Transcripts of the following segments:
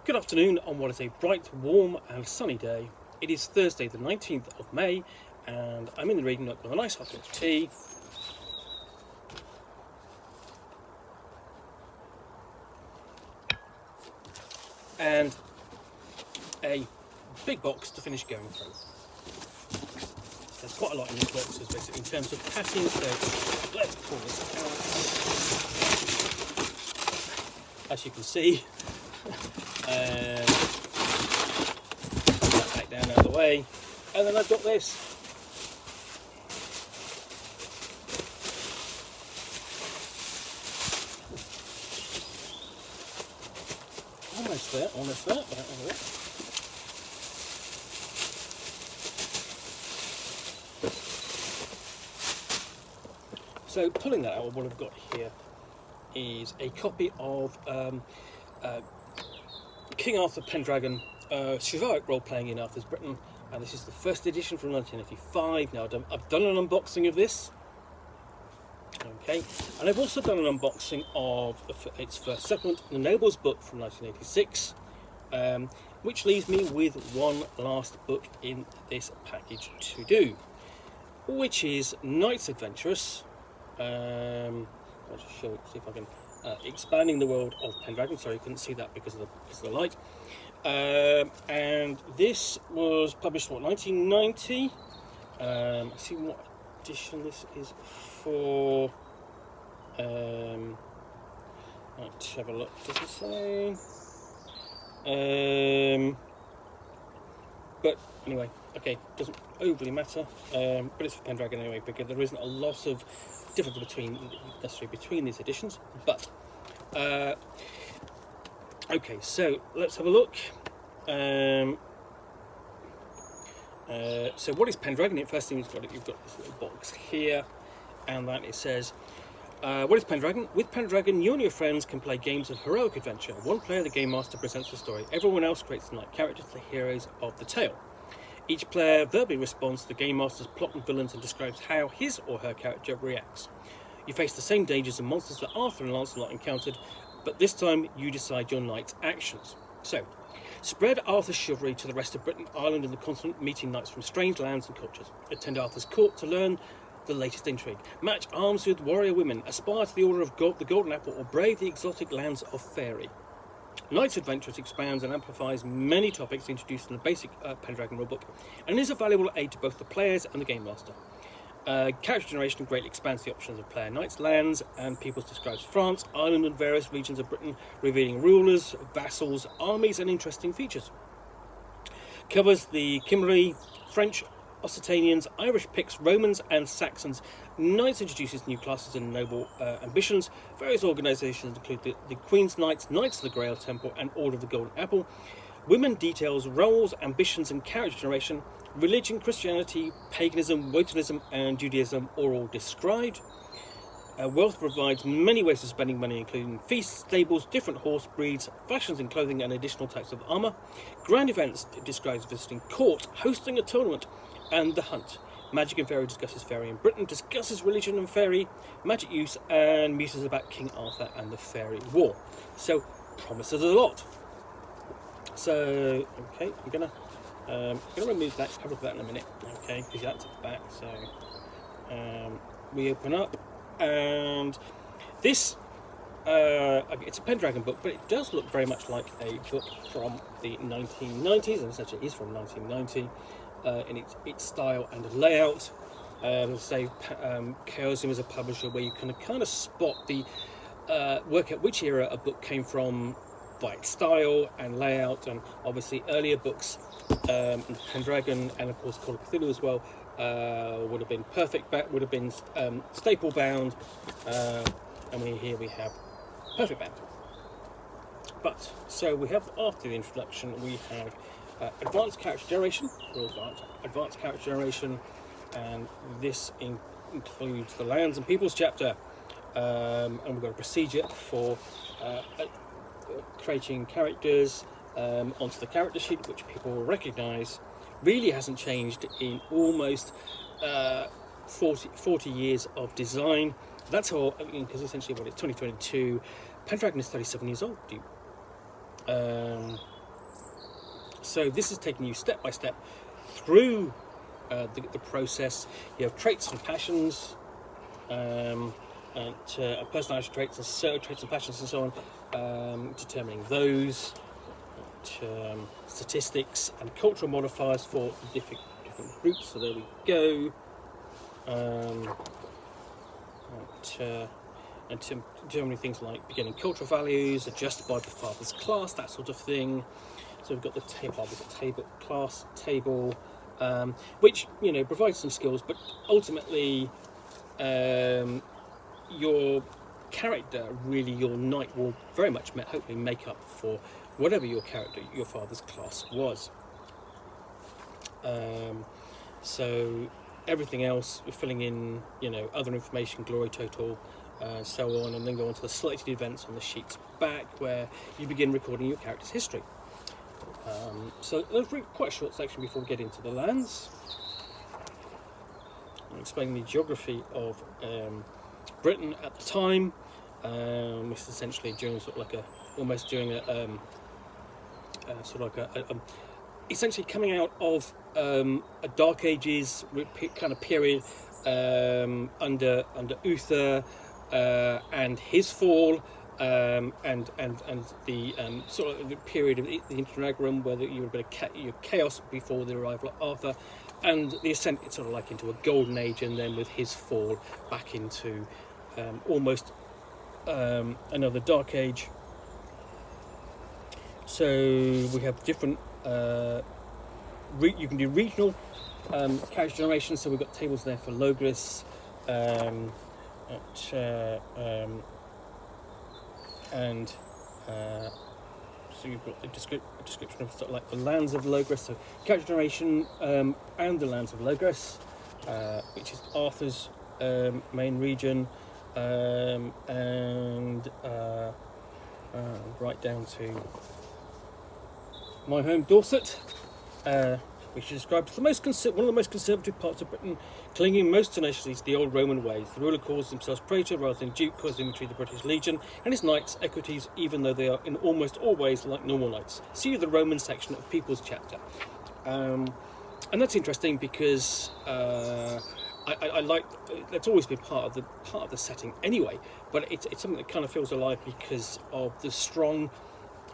Good afternoon on what is a bright, warm and sunny day. It is Thursday the 19th of May and I'm in the reading nook with a nice hot cup of tea. And a big box to finish going through. So there's quite a lot in these boxes basically in terms of packing, so let's pull this out. As you can see, and put that back down out of the way, and then I've got this. Almost there, but out of it. So pulling that out, what I've got here is a copy of King Arthur Pendragon, chivalric role-playing in Arthur's Britain, and this is the first edition from 1985. Now I've done an unboxing of this, okay, and I've also done an unboxing of its first supplement, The Noble's Book from 1986, which leaves me with one last book in this package to do, which is Knights Adventurous. I'll just show it, see if I can. Expanding the world of Pendragon. Sorry, you couldn't see that because of the light. And this was published, what, 1990? Let's see what edition this is for. Let's have a look. Does it say? But anyway, okay, doesn't overly matter. But it's for Pendragon anyway, because there isn't a lot of difference between these editions. But okay, so let's have a look. So what is Pendragon? First thing you've got this little box here, and that it says, what is Pendragon? With Pendragon, you and your friends can play games of heroic adventure. One player, the game master, presents the story. Everyone else creates the night characters, the heroes of the tale. Each player verbally responds to the game master's plot and villains and describes how his or her character reacts. You face the same dangers and monsters that Arthur and Lancelot encountered, but this time you decide your knight's actions. So, spread Arthur's chivalry to the rest of Britain, Ireland and the continent, meeting knights from strange lands and cultures. Attend Arthur's court to learn the latest intrigue. Match arms with warrior women, aspire to the order of the Golden Apple, or brave the exotic lands of Faerie. Knights Adventurous expands and amplifies many topics introduced in the basic Pendragon rulebook, and is a valuable aid to both the players and the game master. Character generation greatly expands the options of player knights, lands, and peoples. Describes France, Ireland, and various regions of Britain, revealing rulers, vassals, armies, and interesting features. Covers the Cymry, French, Occitanians, Irish Picts, Romans, and Saxons. Knights introduces new classes and noble ambitions. Various organisations include the Queen's Knights, Knights of the Grail Temple, and Order of the Golden Apple. Women details roles, ambitions, and character generation. Religion, Christianity, paganism, Wotanism, and Judaism are all described. Wealth provides many ways of spending money, including feasts, stables, different horse breeds, fashions and clothing, and additional types of armour. Grand events describes visiting court, hosting a tournament, and the hunt. Magic and Fairy discusses Fairy in Britain, discusses religion and Fairy, magic use, and muses about King Arthur and the Fairy War. So, promises a lot. So, okay, I'm gonna remove that, cover that in a minute, okay, because that's at the back. So, we open up, and this, it's a Pendragon book, but it does look very much like a book from the 1990s, and essentially it is from 1990. In its style and layout. Say Chaosium is a publisher where you can kind of spot the work out which era a book came from by its style and layout, and obviously earlier books, Pendragon and of course Call of Cthulhu as well, would have been would have been staple bound, and here we have perfect bound. But so we have, after the introduction, we have advanced character generation, advanced character generation, and this includes the lands and peoples chapter, and we've got a procedure for creating characters onto the character sheet, which people will recognise. Really hasn't changed in almost 40 years of design. That's all, because essentially, what it's 2022. Pendragon is 37 years old. So this is taking you step by step through the process. You have traits and passions, and personality traits and traits and passions and so on, determining those, statistics and cultural modifiers for different groups. So there we go. And determining things like beginning cultural values, adjusted by the father's class, that sort of thing. So we've got the class table, which provides some skills, but ultimately your character, really your knight, will very much hopefully make up for whatever your father's class was. So everything else, we're filling in, other information, glory total, so on, and then go on to the selected events on the sheets back, where you begin recording your character's history. So there's quite a short section before we get into the lands. I'm explaining the geography of Britain at the time, which is essentially during essentially coming out of a Dark Ages kind of period under Uther and his fall, and the sort of the period of the Pendragon, where you were a bit of chaos before the arrival of Arthur, and the ascent sort of like into a golden age, and then with his fall back into almost another Dark Age. So we have different. You can do regional character generation. So we've got tables there for Logris, and so you've got a description of sort of like the lands of Logris, so character generation, and the lands of Logris, which is Arthur's main region, and right down to my home Dorset, which describes one of the most conservative parts of Britain, clinging most tenaciously to the old Roman ways. The ruler calls themselves Praetor rather than Duke, because they imitate the British Legion, and his knights equities, even though they are in almost all ways like normal knights. See the Roman section of People's chapter. And that's interesting because I like, that's always been part of the setting anyway, but it's something that kind of feels alive because of the strong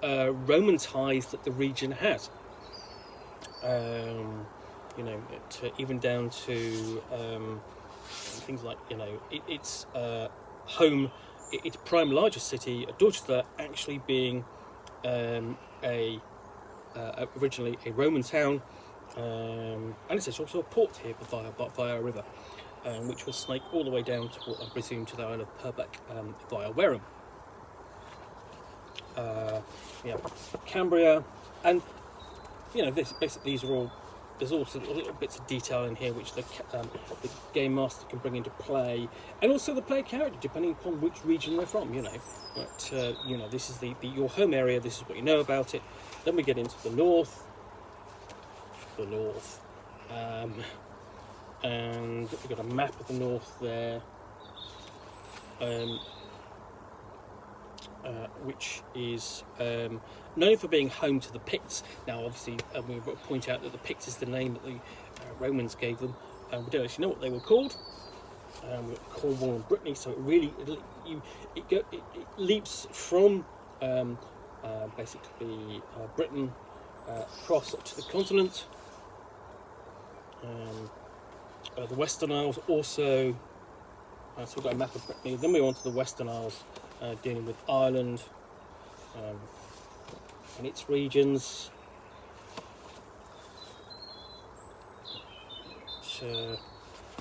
Roman ties that the region has. Even down to things like its home, its prime largest city, Dorchester, actually being originally a Roman town, and it's also a port here via a river, which will snake all the way down to, I presume, to the Isle of Purbeck via Wareham. Cambria, and these are all. There's also little bits of detail in here which the game master can bring into play, and also the player character, depending upon which region they're from. But this is your home area. This is what you know about it. Then we get into the north. And we've got a map of the north there. Which is known for being home to the Picts. Now, obviously, we point out that the Picts is the name that the Romans gave them. We don't actually know what they were called. We've got Cornwall and Brittany, so it leaps from basically Britain across to the continent. The Western Isles also. So we've got a map of Brittany. Then we go on to the Western Isles, dealing with Ireland and its regions.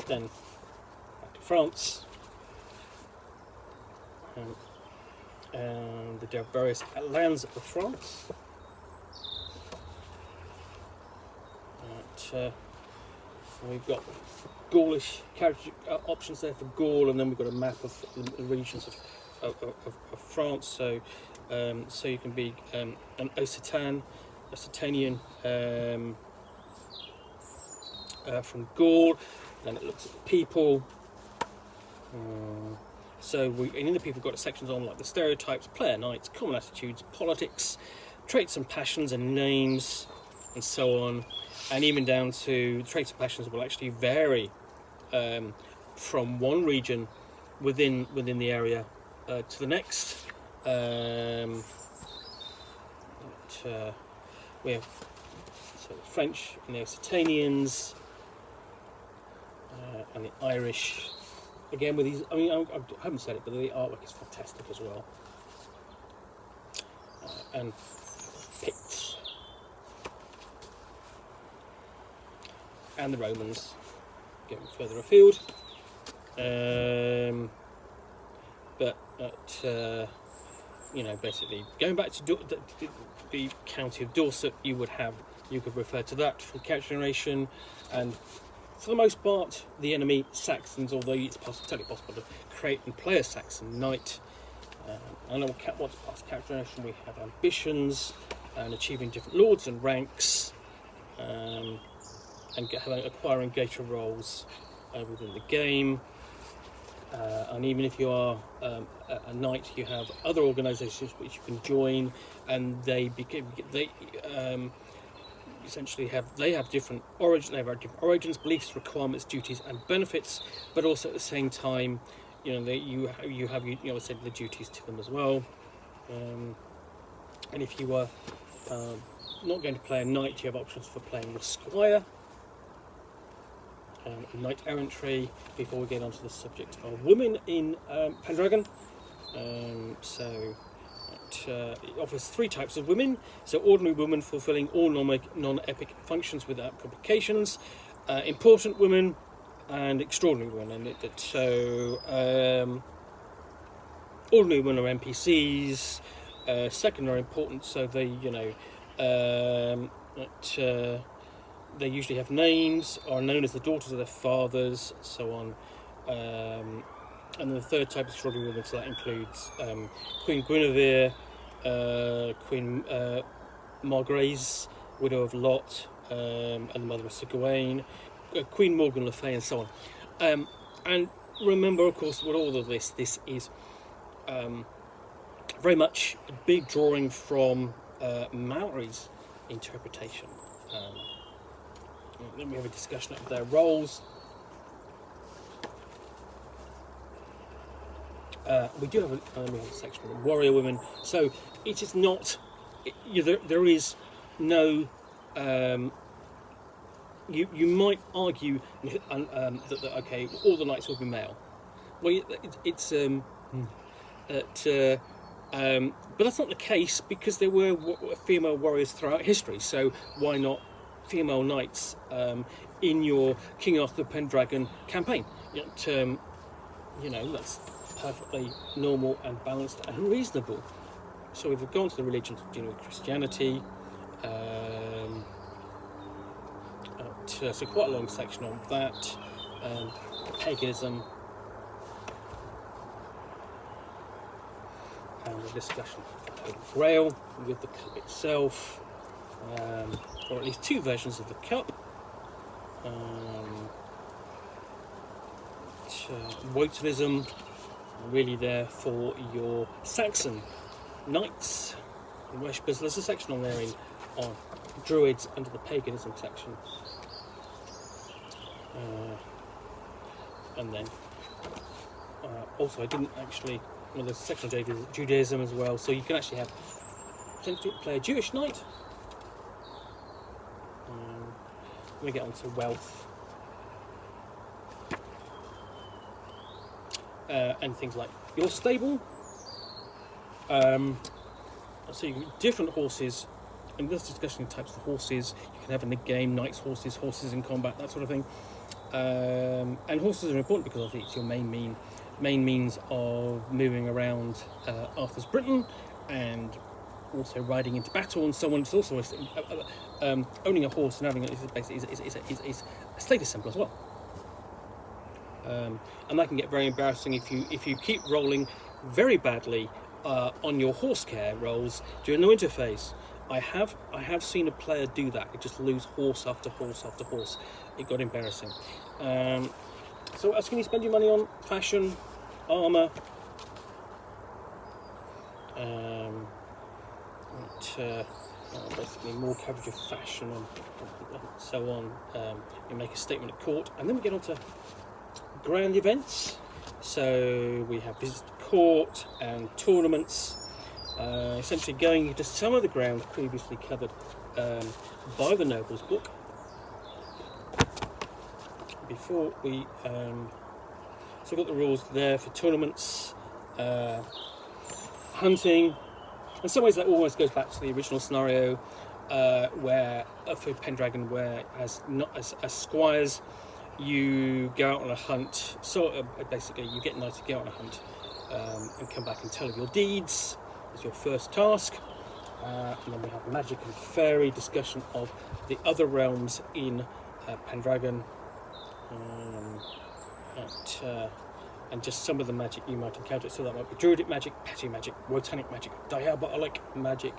Then back to France, and the various lands of France. We've got Gaulish character options there for Gaul, and then we've got a map of the regions of France. So you can be an Occitanian from Gaul. Then it looks at the people. In the people, we've got sections on like the stereotypes, player knights, common attitudes, politics, traits and passions, and names. and so on, and even down to traits and passions will actually vary from one region within the area to the next. We have French and the Occitanians, and the Irish. Again, with these, I mean, I haven't said it, but the artwork is fantastic as well. And Picts. And the Romans, going further afield. You know, basically, going back to the county of Dorset, you could refer to that for character generation, and for the most part, the enemy Saxons, although it's totally possible to create and play a Saxon knight. And what's past character generation, we have ambitions and achieving different lords and ranks, and acquiring greater roles within the game. And even if you are a knight, you have other organisations which you can join, and they essentially have different origins. They have different origins, beliefs, requirements, duties, and benefits. But also at the same time, you know, you have the duties to them as well. And if you are not going to play a knight, you have options for playing the squire. Knight errantry, before we get onto the subject of women in Pendragon. It offers 3 types of women. So ordinary women fulfilling all non-epic functions without complications, important women, and extraordinary women. Ordinary women are NPCs. Second are important, so they they usually have names, are known as the daughters of their fathers, so on. And then the third type is extraordinary women, so that includes Queen Guinevere, Queen Margraise, widow of Lot, and the mother of Sir Gawain, Queen Morgan Le Fay, and so on. And remember, of course, with all of this is very much a big drawing from Mallory's interpretation. Then we have a discussion of their roles. We do have a section of warrior women. So it is not. There is no. You might argue that okay, all the knights will be male. Well, but that's not the case, because there were female warriors throughout history. So why not female knights in your King Arthur Pendragon campaign? That's perfectly normal and balanced and reasonable. So we've gone to the religions of Christianity. So quite a long section on that. Paganism. And a discussion of the Grail with the cup itself. Or at least 2 versions of the cup. Wotanism, really there for your Saxon knights and worshippers. There's a section on there on druids under the paganism section. And then also I didn't actually. Well, there's a section of Judaism as well, so you can actually play a Jewish knight. Let me get on to wealth. And things like your stable. So you can different horses, and there's discussion of types of horses you can have in the game: knights, horses in combat, that sort of thing. And horses are important because obviously it's your main means of moving around Arthur's Britain, and also riding into battle and so on. It's also owning a horse and having it is a status symbol as well. And that can get very embarrassing if you keep rolling very badly on your horse care rolls during the winter phase. I have seen a player do that. It just lose horse after horse after horse. It got embarrassing. So what else can you spend your money on? Fashion, armour. basically more coverage of fashion and so on. We make a statement at court, and then we get on to grand events. So we have visits to court and tournaments, essentially going into some of the ground previously covered by the Noble's book. Before we, so we've got the rules there for tournaments, hunting. In some ways that almost goes back to the original scenario where for Pendragon, where as squires you go out on a hunt, so basically you get knights to go on a hunt and come back and tell of your deeds as your first task. And then we have magic and fairy, discussion of the other realms in Pendragon, and just some of the magic you might encounter. So that might be druidic magic, petty magic, botanic magic, diabolic magic,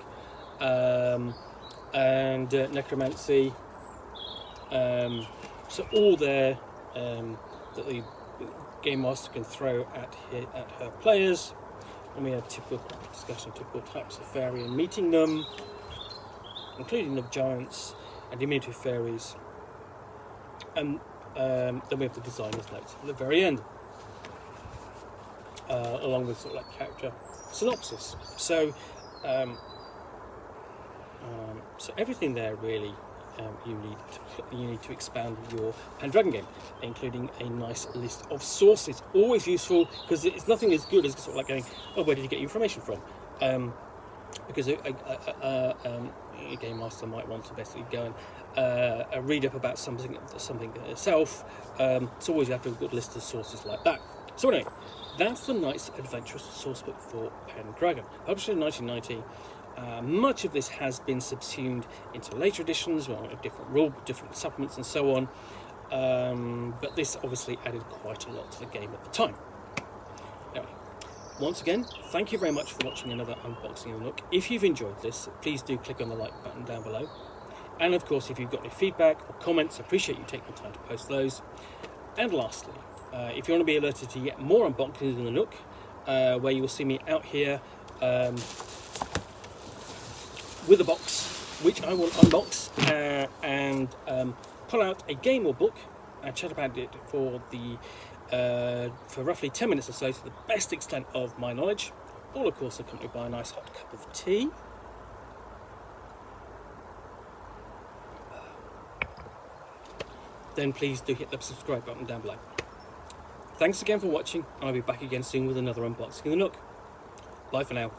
and necromancy. So all there that the game master can throw at her players. And we have typical discussion of typical types of fairy and meeting them, including the giants and diminutive fairies. And then we have the designer's notes at the very end, along with sort of like character synopsis. So, so everything there really you need to expand your Pendragon game, including a nice list of sources. Always useful, because it's nothing as good as sort of like going, oh, where did you get your information from? Because a game master might want to basically go and read up about something itself. So always you have to have a good list of sources like that. So anyway, that's the Knights Adventurous sourcebook for Pendragon, published in 1990. Much of this has been subsumed into later editions, different supplements and so on, but this obviously added quite a lot to the game at the time. Anyway, once again, thank you very much for watching another unboxing of Nook. If you've enjoyed this, please do click on the like button down below. And of course, if you've got any feedback or comments, I appreciate you taking the time to post those. And lastly, if you want to be alerted to yet more unboxings in the Nook, where you will see me out here with a box which I will unbox and pull out a game or book and chat about it for roughly 10 minutes or so, to the best extent of my knowledge, all of course accompanied by a nice hot cup of tea. Then please do hit the subscribe button down below. Thanks again for watching, and I'll be back again soon with another unboxing of the Nook. Bye for now.